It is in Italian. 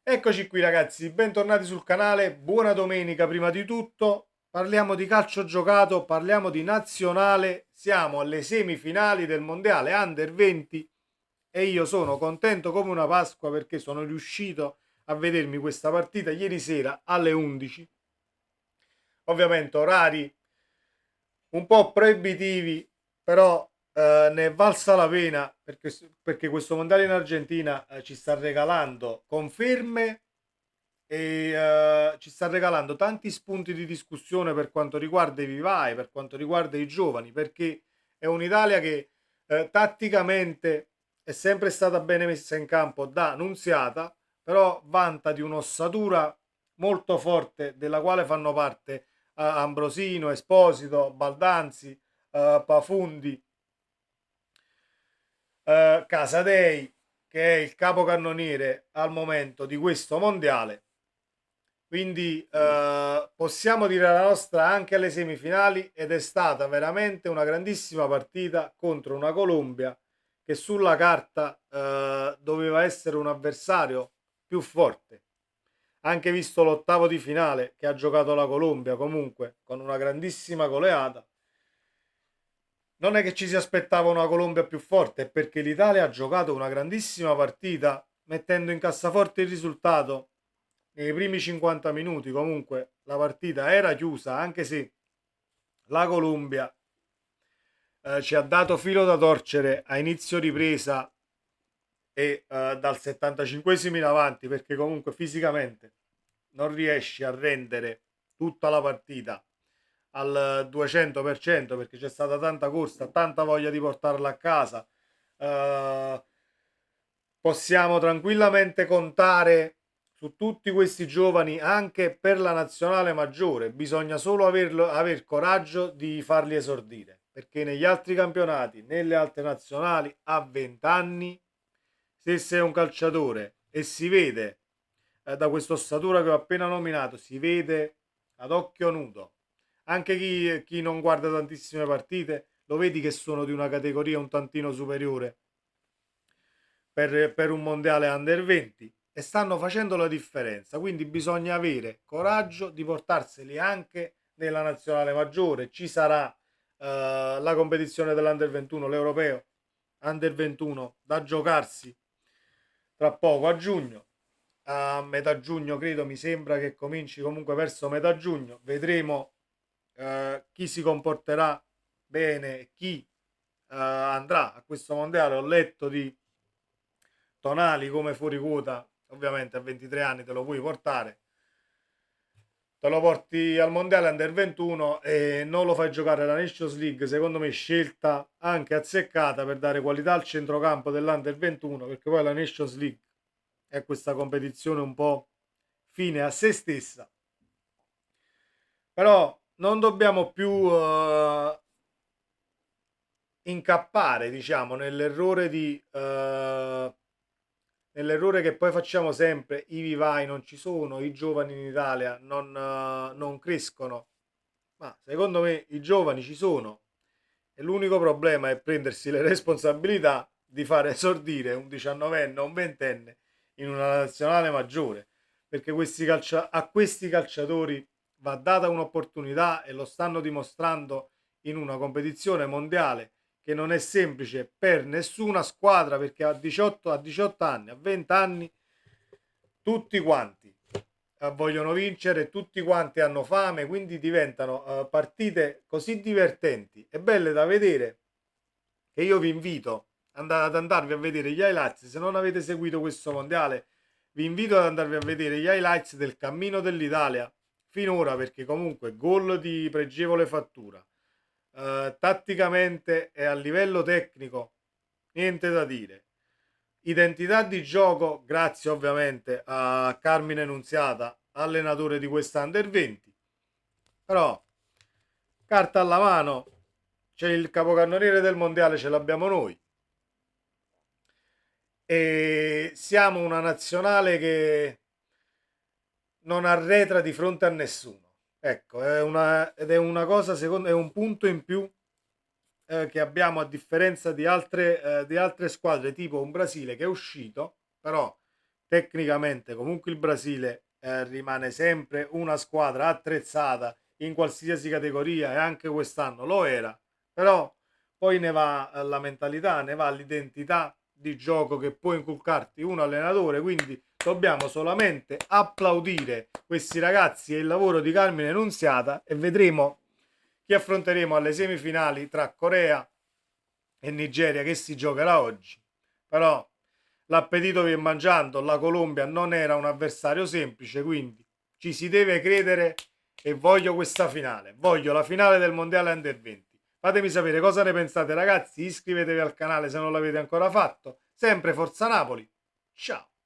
Eccoci qui ragazzi, bentornati sul canale, buona domenica prima di tutto, parliamo di calcio giocato, parliamo di nazionale, siamo alle semifinali del mondiale Under 20 e io sono contento come una Pasqua perché sono riuscito a vedermi questa partita ieri sera alle 11, ovviamente orari un po' proibitivi, però ne è valsa la pena perché questo mondiale in Argentina ci sta regalando conferme e ci sta regalando tanti spunti di discussione per quanto riguarda i vivai, per quanto riguarda i giovani, perché è un'Italia che tatticamente è sempre stata bene messa in campo da Nunziata, però vanta di un'ossatura molto forte della quale fanno parte Ambrosino, Esposito, Baldanzi, Pafundi, Casadei, che è il capocannoniere al momento di questo mondiale. Quindi possiamo dire la nostra anche alle semifinali ed è stata veramente una grandissima partita contro una Colombia che sulla carta doveva essere un avversario più forte. Anche visto l'ottavo di finale che ha giocato la Colombia comunque con una grandissima goleata, non è che ci si aspettava una Colombia più forte, è perché l'Italia ha giocato una grandissima partita mettendo in cassaforte il risultato nei primi 50 minuti. Comunque la partita era chiusa, anche se la Colombia ci ha dato filo da torcere a inizio ripresa e dal 75esimo in avanti, perché comunque fisicamente non riesci a rendere tutta la partita al 200% perché c'è stata tanta corsa, tanta voglia di portarla a casa. Eh, Possiamo tranquillamente contare su tutti questi giovani anche per la nazionale maggiore. Bisogna solo aver coraggio di farli esordire, perché negli altri campionati, nelle altre nazionali, a 20 anni, se sei un calciatore e si vede da questa ossatura che ho appena nominato, si vede ad occhio nudo. Anche chi non guarda tantissime partite, lo vedi che sono di una categoria un tantino superiore per un mondiale under 20 e stanno facendo la differenza. Quindi bisogna avere coraggio di portarseli anche nella nazionale maggiore. Ci sarà la competizione dell'Under 21, l'Europeo Under 21 da giocarsi tra poco a giugno. A metà giugno credo, mi sembra che cominci comunque verso metà giugno. Vedremo chi si comporterà bene e chi andrà a questo mondiale. Ho letto di Tonali come fuori quota, ovviamente a 23 anni te lo puoi portare, te lo porti al mondiale under 21 e non lo fai giocare la Nations League, secondo me scelta anche azzeccata per dare qualità al centrocampo dell'under 21, perché poi la Nations League è questa competizione un po' fine a se stessa, però non dobbiamo più incappare, diciamo, nell'errore che poi facciamo sempre: i vivai non ci sono, i giovani in Italia non crescono. Ma secondo me i giovani ci sono e l'unico problema è prendersi le responsabilità di fare esordire un 19enne o un 20enne in una nazionale maggiore, perché a questi calciatori va data un'opportunità e lo stanno dimostrando in una competizione mondiale che non è semplice per nessuna squadra, perché a 18 anni, a 20 anni, tutti quanti vogliono vincere, tutti quanti hanno fame, quindi diventano partite così divertenti e belle da vedere che io vi invito ad andarvi a vedere gli highlights. Se non avete seguito questo mondiale, vi invito ad andarvi a vedere gli highlights del cammino dell'Italia finora, perché comunque gol di pregevole fattura, tatticamente e a livello tecnico niente da dire. Identità di gioco, grazie ovviamente a Carmine Nunziata, allenatore di questa Under 20. Però, carta alla mano, c'è il capocannoniere del mondiale, ce l'abbiamo noi. E siamo una nazionale che non arretra di fronte a nessuno. Ecco, ed è una cosa, secondo, è un punto in più che abbiamo a differenza di altre squadre, tipo un Brasile che è uscito, però tecnicamente comunque il Brasile rimane sempre una squadra attrezzata in qualsiasi categoria, e anche quest'anno lo era, però poi ne va la mentalità, ne va l'identità di gioco che può inculcarti un allenatore, quindi dobbiamo solamente applaudire questi ragazzi e il lavoro di Carmine Nunziata, e vedremo chi affronteremo alle semifinali tra Corea e Nigeria, che si giocherà oggi. Però l'appetito viene mangiando, la Colombia non era un avversario semplice, quindi ci si deve credere, e voglio questa finale, voglio la finale del mondiale Under 20. Fatemi sapere cosa ne pensate ragazzi, iscrivetevi al canale se non l'avete ancora fatto, sempre Forza Napoli, ciao!